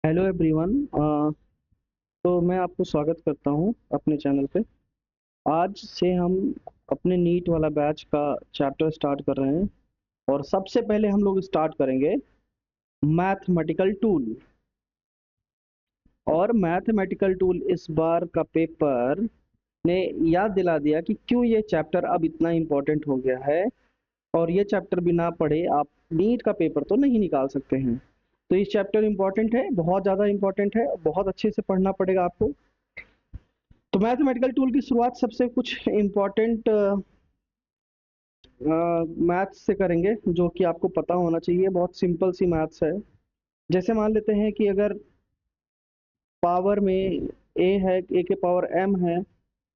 Hello everyone. तो मैं आपको स्वागत करता हूं अपने चैनल पे। आज से हम अपने नीट वाला बैच का चैप्टर स्टार्ट कर रहे हैं और सबसे पहले हम लोग स्टार्ट करेंगे मैथमेटिकल टूल। और मैथमेटिकल टूल इस बार का पेपर ने याद दिला दिया कि क्यों ये चैप्टर अब इतना इम्पोर्टेंट हो गया है। और ये चैप्टर बिना पढ़े आप नीट का पेपर तो नहीं निकाल सकते हैं। तो ये चैप्टर इम्पोर्टेंट है, बहुत ज़्यादा इम्पोर्टेंट है, बहुत अच्छे से पढ़ना पड़ेगा आपको। तो मैथमेटिकल टूल की शुरुआत सबसे कुछ इम्पोर्टेंट मैथ्स से करेंगे, जो कि आपको पता होना चाहिए। बहुत सिंपल सी मैथ्स है। जैसे मान लेते हैं कि अगर पावर में ए है, ए के पावर एम है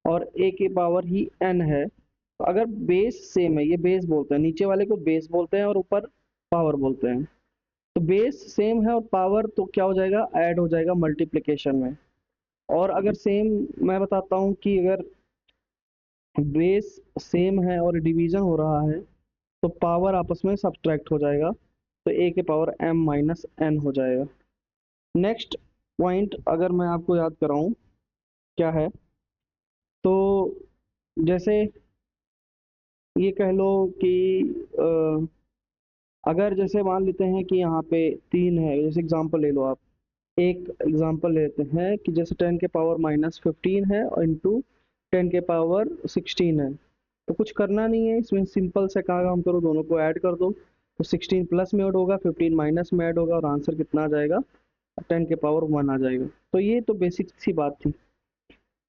और ए के पावर ही एन है। तो अगर बेस सेम है, ये बेस बोलते हैं, नीचे वाले को बेस बोलते हैं और ऊपर पावर बोलते हैं। तो बेस सेम है और पावर तो क्या हो जाएगा, ऐड हो जाएगा मल्टीप्लिकेशन में। और अगर सेम, मैं बताता हूँ कि अगर बेस सेम है और डिवीजन हो रहा है तो पावर आपस में सब्ट्रैक्ट हो जाएगा। तो ए के पावर एम माइनस एन हो जाएगा। नेक्स्ट पॉइंट अगर मैं आपको याद कराऊं, क्या है, तो जैसे ये कह लो कि अगर जैसे मान लेते हैं कि यहाँ पे तीन है, जैसे एग्जांपल ले लो आप। एक एग्जांपल लेते हैं कि जैसे 10 के पावर -15 है और इंटू 10 के पावर 16 है। तो कुछ करना नहीं है इसमें, सिंपल से काम करो, दोनों को ऐड कर दो। तो 16 प्लस में ऐड होगा, 15 माइनस में ऐड होगा और आंसर कितना आ जाएगा, 10 के पावर 1 आ जाएगा। तो ये तो बेसिक सी बात थी।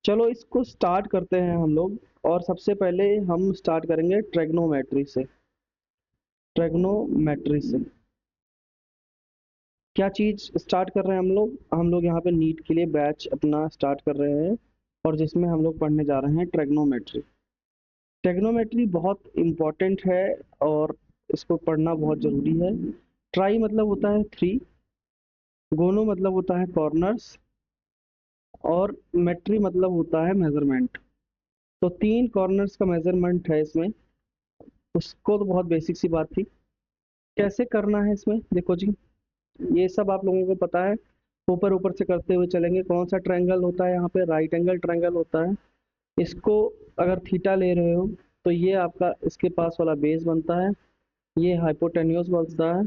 चलो इसको स्टार्ट करते हैं हम लोग। और सबसे पहले हम स्टार्ट करेंगे ट्रेग्नोमेट्री से। ट्रेग्नोमेट्री से क्या चीज़ स्टार्ट कर रहे हैं हम लोग यहाँ पे नीट के लिए बैच अपना स्टार्ट कर रहे हैं और जिसमें हम लोग पढ़ने जा रहे हैं ट्रेग्नोमेट्री। ट्रेग्नोमेट्री बहुत इम्पोर्टेंट है और इसको पढ़ना बहुत ज़रूरी है। ट्राई मतलब होता है थ्री, गोनो मतलब होता है कॉर्नर्स और मेट्री मतलब होता है मेजरमेंट। तो तीन कॉर्नर्स का मेजरमेंट है इसमें। उसको तो बहुत बेसिक सी बात थी। कैसे करना है इसमें, देखो जी, ये सब आप लोगों को पता है। ऊपर ऊपर से करते हुए चलेंगे। कौन सा ट्रायंगल होता है यहाँ पे, राइट एंगल ट्रायंगल होता है। इसको अगर थीटा ले रहे हो तो ये आपका इसके पास वाला बेस बनता है, ये हाइपोटेन्यूज बनता है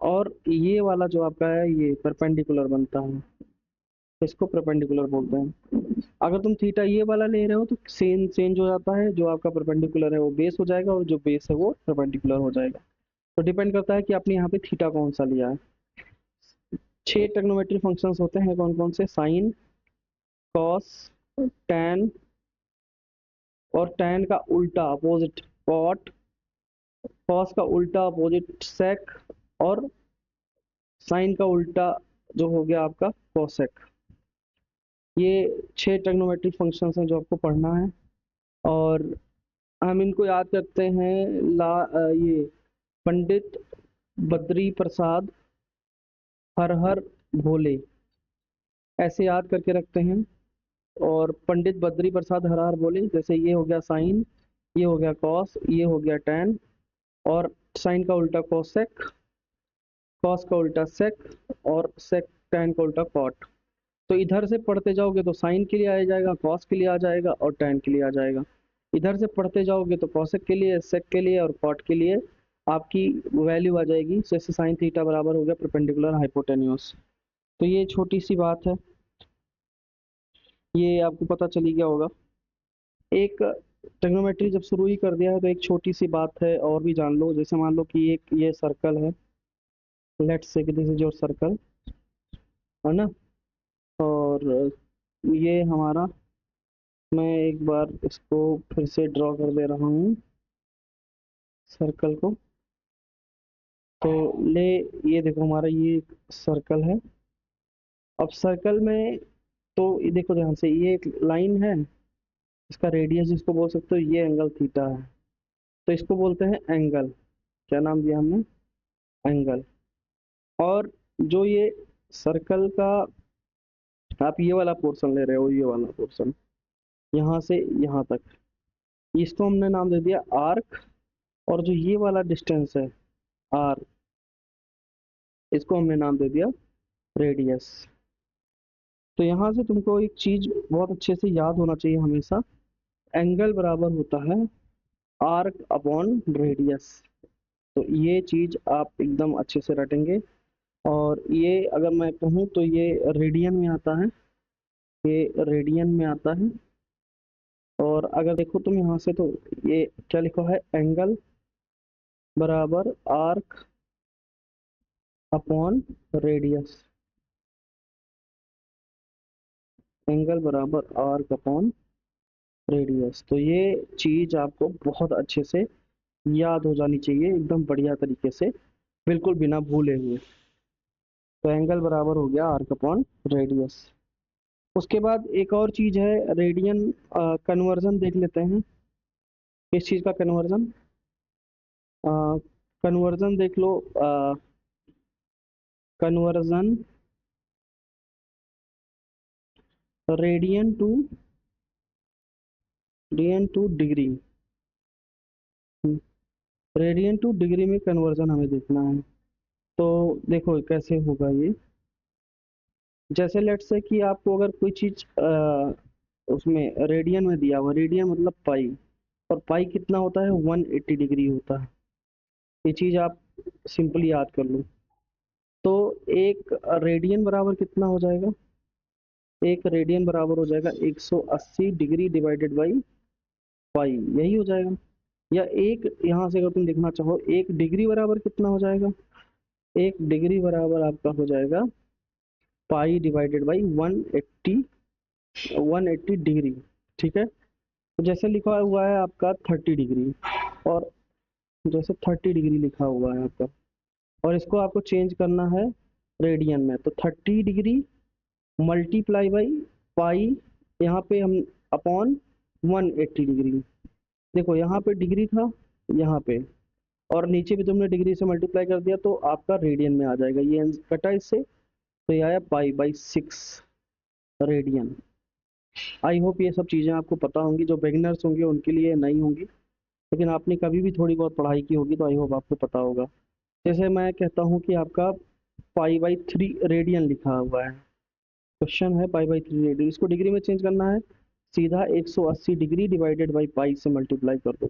और ये वाला जो आपका है ये परपेंडिकुलर बनता है। इसको परपेंडिकुलर बोलते हैं। अगर तुम थीटा ये वाला ले रहे हो तो सेम चेंज हो जाता है, जो आपका परपेंडिकुलर है वो बेस हो जाएगा और जो बेस है वो परपेंडिकुलर हो जाएगा। तो डिपेंड करता है कि आपने यहाँ पे थीटा कौन सा लिया है। 6 ट्रिग्नोमेट्री फंक्शंस होते हैं, कौन कौन से, साइन, कॉस, टैन और टैन का उल्टा अपोजिट कॉट, कॉस का उल्टा अपोजिट सेक और साइन का उल्टा जो हो गया आपका कोसेक। ये 6 ट्रिग्नोमेट्री फंक्शंस हैं जो आपको पढ़ना है। और हम इनको याद करते हैं ये पंडित बद्री प्रसाद हर हर भोले, ऐसे याद करके रखते हैं। और पंडित बद्री प्रसाद हर हर भोले, जैसे ये हो गया साइन, ये हो गया कॉस, ये हो गया टैन और साइन का उल्टा कोसेक, कॉस का उल्टा सेक और सेक टैन का उल्टा कॉट। तो इधर से पढ़ते जाओगे तो साइन के लिए आ जाएगा, कॉस के लिए आ जाएगा और टैन के लिए आ जाएगा। इधर से पढ़ते जाओगे तो कॉसेक के लिए, सेक के लिए और कॉट के लिए आपकी वैल्यू आ जाएगी। जैसे साइन थीटा बराबर हो गया परपेंडिकुलर हाइपोटेन्यूस। तो ये छोटी सी बात है, ये आपको पता चली गया होगा। एक ट्रिग्नोमेट्री जब शुरू ही कर दिया है तो एक छोटी सी बात है और भी जान लो। जैसे मान लो कि एक ये सर्कल है, let's say this is your circle, है ना। और ये हमारा, मैं एक बार इसको फिर से ड्रॉ कर दे रहा हूँ सर्कल को। तो ले, ये देखो हमारा ये सर्कल है। अब सर्कल में तो ये देखो ध्यान से, ये एक लाइन है, इसका रेडियस जिसको बोल सकते हो, ये एंगल थीटा है। तो इसको बोलते हैं एंगल। क्या नाम दिया हमने, एंगल। और जो ये सर्कल का आप ये वाला पोर्शन ले रहे हो, ये वाला पोर्शन यहाँ से यहाँ तक, इसको हमने नाम दे दिया आर्क। और जो ये वाला डिस्टेंस है आर, इसको हमने नाम दे दिया रेडियस। तो यहाँ से तुमको एक चीज बहुत अच्छे से याद होना चाहिए हमेशा, एंगल बराबर होता है आर्क अपॉन रेडियस। तो ये चीज आप एकदम अच्छे से रटेंगे। और ये अगर मैं कहूँ तो ये रेडियन में आता है, ये रेडियन में आता है। और अगर देखो तुम यहाँ से तो ये क्या लिखा है, एंगल बराबर आर्क अपॉन रेडियस, एंगल बराबर आर्क अपॉन रेडियस। तो ये चीज आपको बहुत अच्छे से याद हो जानी चाहिए एकदम बढ़िया तरीके से, बिल्कुल बिना भूले हुए। तो एंगल बराबर हो गया आर्क अपॉन रेडियस। उसके बाद एक और चीज है रेडियन कन्वर्जन देख लेते हैं। किस चीज का कन्वर्जन, कन्वर्जन देख लो, conversion radian to, radian to degree, radian to degree में कन्वर्जन हमें देखना है। तो देखो कैसे होगा ये, जैसे लेट से कि आपको अगर कोई चीज उसमें रेडियन में दिया हुआ, रेडियन मतलब पाई, और पाई कितना होता है 180 डिग्री होता है। ये चीज आप सिंपली याद कर लो। तो एक रेडियन बराबर कितना हो जाएगा, एक रेडियन बराबर हो जाएगा 180 डिग्री डिवाइडेड बाई पाई, यही हो जाएगा। या एक यहाँ से अगर तुम देखना चाहो, एक डिग्री बराबर कितना हो जाएगा, एक डिग्री बराबर आपका हो जाएगा पाई डिवाइडेड बाई 180, 180 डिग्री। ठीक है, तो जैसे लिखा हुआ है आपका 30 डिग्री, और जैसे 30 डिग्री लिखा हुआ है आपका, और इसको आपको चेंज करना है रेडियन में। तो 30 डिग्री मल्टीप्लाई बाई पाई, यहाँ पे हम अपॉन 180 डिग्री। देखो यहाँ पे डिग्री था, यहाँ पे, और नीचे भी तुमने डिग्री से मल्टीप्लाई कर दिया तो आपका रेडियन में आ जाएगा। ये कटा इससे, तो ये आया pi by 6 radian. I hope ये सब चीज़ें आपको पता होंगी, जो बिगिनर्स होंगे उनके लिए नहीं होंगी, लेकिन आपने कभी भी थोड़ी बहुत पढ़ाई की होगी तो आई होप आपको पता होगा। जैसे मैं कहता हूँ कि आपका पाई बाई 3 रेडियन लिखा हुआ है, क्वेश्चन है पाई बाई 3 रेडियन, इसको डिग्री में चेंज करना है, सीधा 180 डिग्री डिवाइडेड बाई पाई से मल्टीप्लाई कर दो।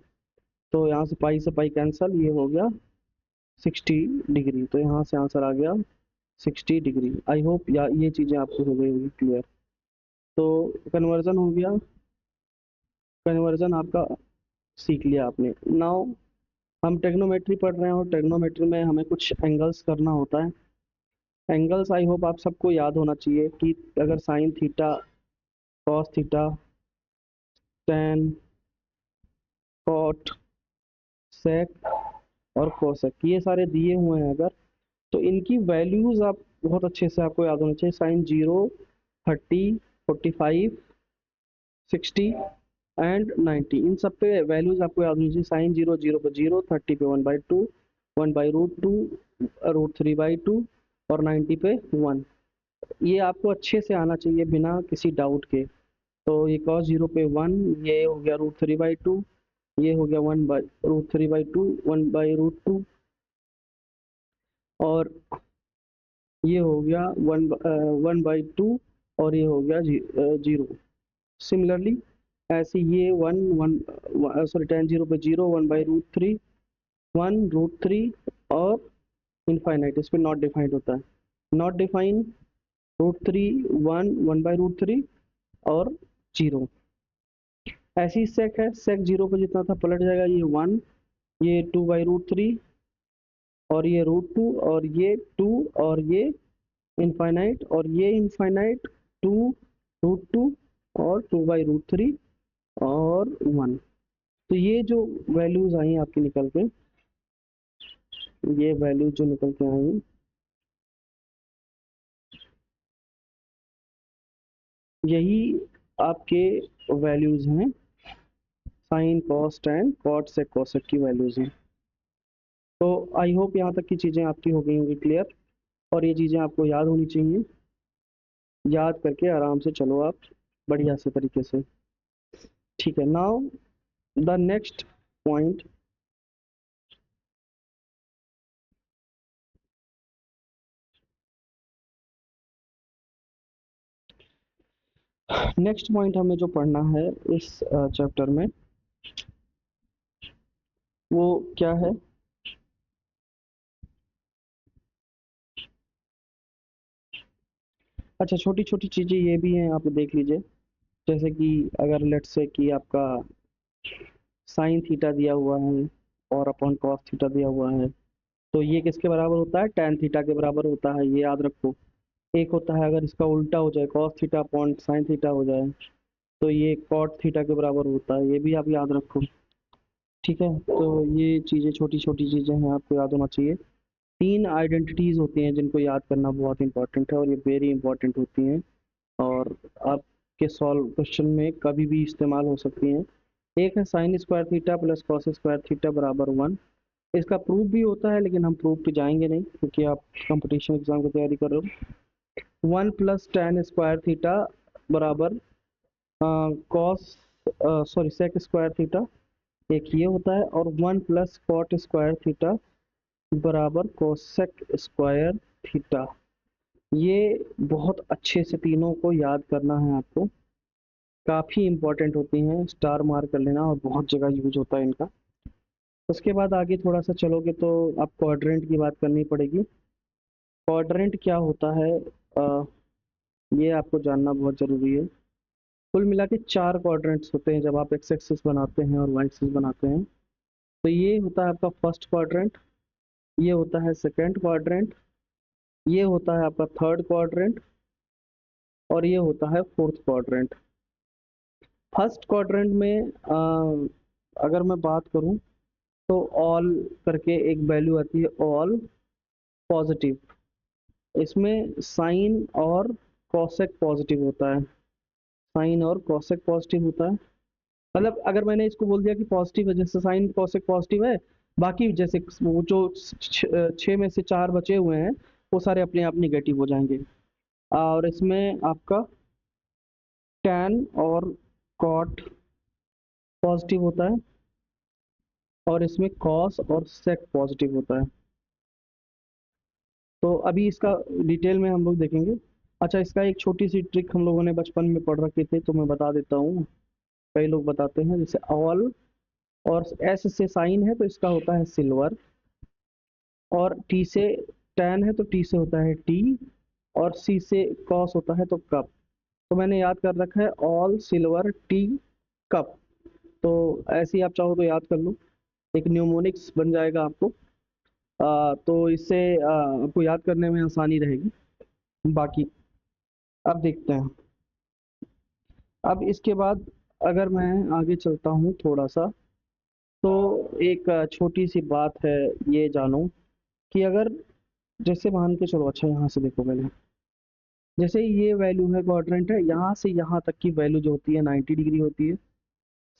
तो यहाँ से पाई से पाई कैंसल, ये हो गया 60 डिग्री, तो यहाँ से आंसर आ गया 60 डिग्री। आई होप या ये चीज़ें आपको हो गई होगी क्लियर। तो कन्वर्जन हो गया, कन्वर्जन आपका सीख लिया आपने। नाउ हम टेक्नोमेट्री पढ़ रहे हैं, और टेक्नोमेट्री में हमें कुछ एंगल्स करना होता है। एंगल्स आई होप आप सबको याद होना चाहिए कि अगर sine theta, cos theta, tan, cot, sec और कोसेक, ये सारे दिए हुए हैं अगर, तो इनकी वैल्यूज आप बहुत अच्छे से आपको याद होना चाहिए। साइन 0, 30, 45, 60 एंड 90, इन सब पे वैल्यूज आपको याद होनी चाहिए। साइन 0 0 पे 0, 30 पे 1/2, 1/√2, √3/2, और 90 पे 1। ये आपको अच्छे से आना चाहिए बिना किसी डाउट के। तो ये cos 0 पे 1, ये हो गया √3/2, ये हो गया 1/√3/2, 1/√2, और ये हो गया 1/2, और ये हो गया 0। सिमिलरली ऐसे ये 1 tan 0 पे 0, 1/√3, 1√3, और इनफाइनाइट, इस पर नॉट डिफाइंड होता है, नॉट डिफाइन, √3, 1/√3, और 0। ऐसी सेक है, सेक 0 पे जितना था पलट जाएगा, ये 1, ये 2/√3, और ये √2, और ये 2, और ये इनफाइनाइट, और ये इनफाइनाइट, 2, √2, और 2/√3, और 1। तो ये जो वैल्यूज आई आपकी निकल के, ये वैल्यूज जो निकल के आई, यही आपके वैल्यूज हैं, साइन, कॉस, टेन, कॉट, सेक, कोसेक की वैल्यूज हैं। तो आई होप यहाँ तक की चीज़ें आपकी हो गई होंगी क्लियर, और ये चीज़ें आपको याद होनी चाहिए। याद करके आराम से चलो आप बढ़िया से तरीके से। ठीक है, now the next point, next point हमें जो पढ़ना है इस चैप्टर में वो क्या है? अच्छा, छोटी छोटी चीजें ये भी हैं, आप देख लीजिए। जैसे कि अगर लेट्स से कि आपका साइन थीटा दिया हुआ है और अपॉन कॉस थीटा दिया हुआ है, तो ये किसके बराबर होता है? टेन थीटा के बराबर होता है, ये याद रखो। एक होता है अगर इसका उल्टा हो जाए, cos theta upon sine theta हो जाए, तो ये कॉट थीटा के बराबर होता है, ये भी आप याद रखो। ठीक है, तो ये चीज़ें छोटी छोटी चीज़ें हैं, आपको याद होना चाहिए। तीन आइडेंटिटीज़ होती हैं जिनको याद करना बहुत इंपॉर्टेंट है, और ये वेरी इंपॉर्टेंट होती हैं, और आपके सॉल्व क्वेश्चन में कभी भी इस्तेमाल हो सकती हैं। एक है sine square theta plus cos square theta बराबर 1। इसका प्रूफ भी होता है, लेकिन हम प्रूफ पे जाएंगे नहीं क्योंकि आप कंपटीशन एग्जाम की तैयारी कर रहे हो। 1 प्लस टेन स्क्वायर थीटा बराबर cos sorry sec square theta, एक ये होता है। और 1 प्लस कॉट स्क्वायर थीटा बराबर कोसेक स्क्वायर थीटा। ये बहुत अच्छे से तीनों को याद करना है आपको, काफ़ी इंपॉर्टेंट होती हैं, स्टार मार्क कर लेना, और बहुत जगह यूज होता है इनका। उसके बाद आगे थोड़ा सा चलोगे तो आप क्वाड्रेंट की बात करनी पड़ेगी। क्वाड्रेंट क्या होता है, अ, ये आपको जानना बहुत ज़रूरी है। कुल मिला के चार क्वाड्रेंट्स होते हैं जब आप एक्स एक्सिस बनाते हैं और वाई एक्सिस बनाते हैं। तो ये होता है आपका फर्स्ट क्वाड्रेंट, ये होता है सेकंड क्वाड्रेंट, ये होता है आपका थर्ड क्वाड्रेंट, और ये होता है फोर्थ क्वाड्रेंट। फर्स्ट क्वाड्रेंट में अगर मैं बात करूं तो ऑल करके एक वैल्यू आती है, ऑल पॉजिटिव। इसमें साइन और कॉसेक पॉजिटिव होता है, साइन और कॉसेक पॉजिटिव होता है। मतलब अगर मैंने इसको बोल दिया कि पॉजिटिव है, जैसे साइन कॉसेक पॉजिटिव है, बाकी जैसे वो जो छः में से चार बचे हुए हैं वो सारे अपने आप निगेटिव हो जाएंगे। और इसमें आपका टैन और कॉट पॉजिटिव होता है, और इसमें कॉस और सेक पॉजिटिव होता है। तो अभी इसका डिटेल में हम लोग देखेंगे। अच्छा, इसका एक छोटी सी ट्रिक हम लोगों ने बचपन में पढ़ रखी थी, तो मैं बता देता हूँ। कई लोग बताते हैं, जैसे ऑल और एस से साइन है तो इसका होता है सिल्वर, और टी से टैन है तो टी से होता है टी, और सी से कॉस होता है तो कप। तो मैंने याद कर रखा है ऑल सिल्वर टी कप। तो ऐसे ही आप चाहो तो याद कर लो, एक न्यूमोनिक्स बन जाएगा आपको। तो इससे आपको याद करने में आसानी रहेगी। बाकी अब देखते हैं। अब इसके बाद अगर मैं आगे चलता हूँ थोड़ा सा, तो एक छोटी सी बात है, ये जानो कि अगर जैसे मान के चलो, अच्छा यहाँ से देखो पहले, जैसे ये वैल्यू है क्वाड्रेंट है, यहाँ से यहाँ तक की वैल्यू जो होती है 90 डिग्री होती है।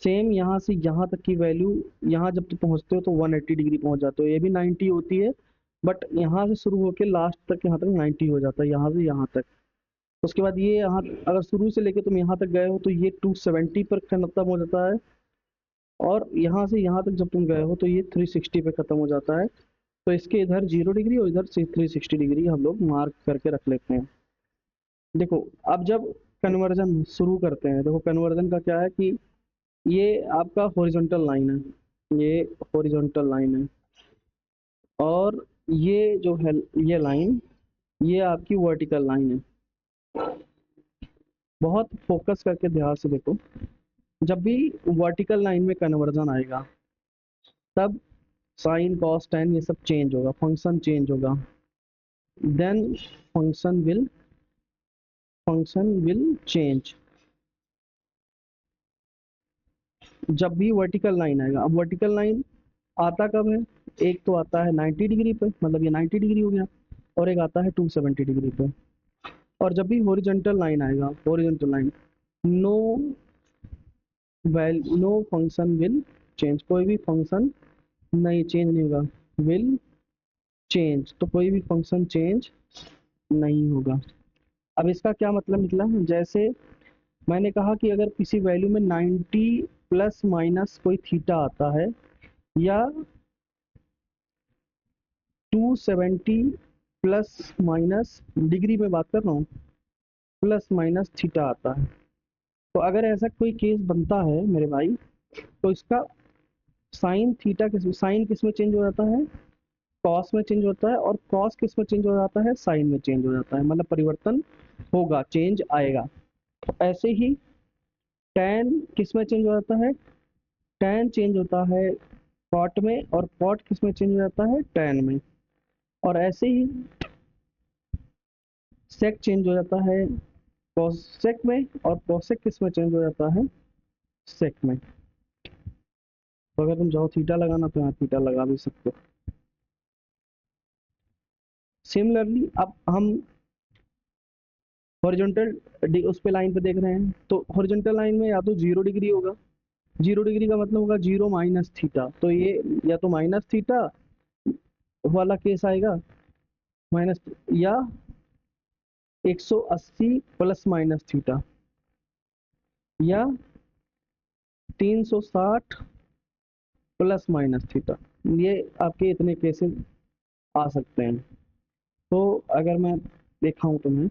सेम यहाँ से यहाँ तक की वैल्यू, यहाँ जब तुम पहुँचते हो तो 180 डिग्री पहुँच जाते हो, ये भी 90 होती है। बट यहाँ से शुरू होकर लास्ट तक यहाँ तक 90 हो जाता है, यहाँ से यहाँ तक। उसके बाद ये यहाँ अगर शुरू से लेके तुम यहाँ तक गए हो तो ये 270 पर खत्म हो जाता है, और यहाँ से यहाँ तक जब तुम गए हो तो ये 360 पे खत्म हो जाता है। तो इसके इधर 0 डिग्री और इधर से 360 डिग्री हम लोग मार्क करके रख लेते हैं। देखो, अब जब कन्वर्जन शुरू करते हैं, देखो कन्वर्जन का क्या है कि ये आपका हॉरिजॉन्टल लाइन है, ये हॉरिजॉन्टल लाइन है, और ये जो है ये लाइन, ये आपकी वर्टिकल लाइन है। बहुत फोकस करके ध्यान से देखो, जब भी वर्टिकल लाइन में कन्वर्जन आएगा तब साइन कॉस टेन ये सब चेंज होगा, फंक्शन चेंज होगा। देन फंक्शन विल चेंज जब भी वर्टिकल लाइन आएगा। अब वर्टिकल लाइन आता कब है? एक तो आता है 90 डिग्री पे, मतलब ये 90 डिग्री हो गया, और एक आता है 270 डिग्री पे। और जब भी हॉरिजॉन्टल लाइन आएगा, horizontal line, no no function will change, कोई भी फंक्शन नहीं चेंज नहीं होगा। विल चेंज, तो कोई भी फंक्शन चेंज नहीं होगा। अब इसका क्या मतलब निकला? जैसे मैंने कहा कि अगर किसी वैल्यू में 90 प्लस माइनस कोई थीटा आता है, या 270 प्लस माइनस डिग्री में बात कर रहा हूँ, प्लस माइनस थीटा आता है, तो अगर ऐसा कोई केस बनता है मेरे भाई, तो इसका साइन थीटा साइन किस में चेंज हो जाता है, कॉस में चेंज होता है, और कॉस किस में चेंज हो जाता है, साइन में चेंज हो जाता है, मतलब परिवर्तन होगा, चेंज आएगा। तो ऐसे ही tan किस में चेंज हो जाता है, tan चेंज होता है कॉट में, और कॉट किस में चेंज हो जाता है, tan में। और ऐसे ही sec चेंज हो जाता है cosec में, और cosec किस में चेंज हो जाता है, sec में। तो अगर तुम चाहो थीटा लगाना तो यहाँ थीटा लगा भी सकते हो। सिमिलरली अब हम हॉरिजॉन्टल उस पे लाइन पे देख रहे हैं, तो हॉरिजॉन्टल लाइन में या तो 0 डिग्री होगा, 0 डिग्री का मतलब होगा 0 माइनस थीटा, तो ये या तो माइनस थीटा वाला केस आएगा, माइनस, या 180 प्लस माइनस थीटा, या 360 प्लस माइनस थीटा। ये आपके इतने केसेस आ सकते हैं। तो अगर मैं दिखाऊं तुम्हें,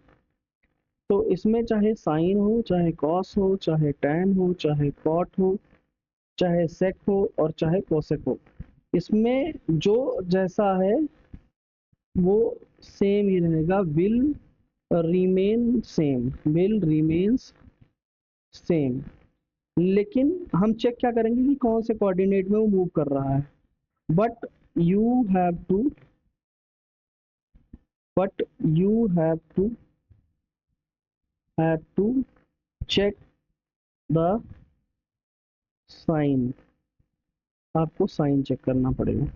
तो इसमें चाहे साइन हो, चाहे कॉस हो, चाहे टैन हो, चाहे कॉट हो, चाहे सेक हो, और चाहे कोसेक हो, इसमें जो जैसा है वो सेम ही रहेगा, will remain same, will remains same. लेकिन हम चेक क्या करेंगे कि कौन से कोऑर्डिनेट में वो मूव कर रहा है। But you have to but you have to check the sign, आपको साइन चेक करना पड़ेगा।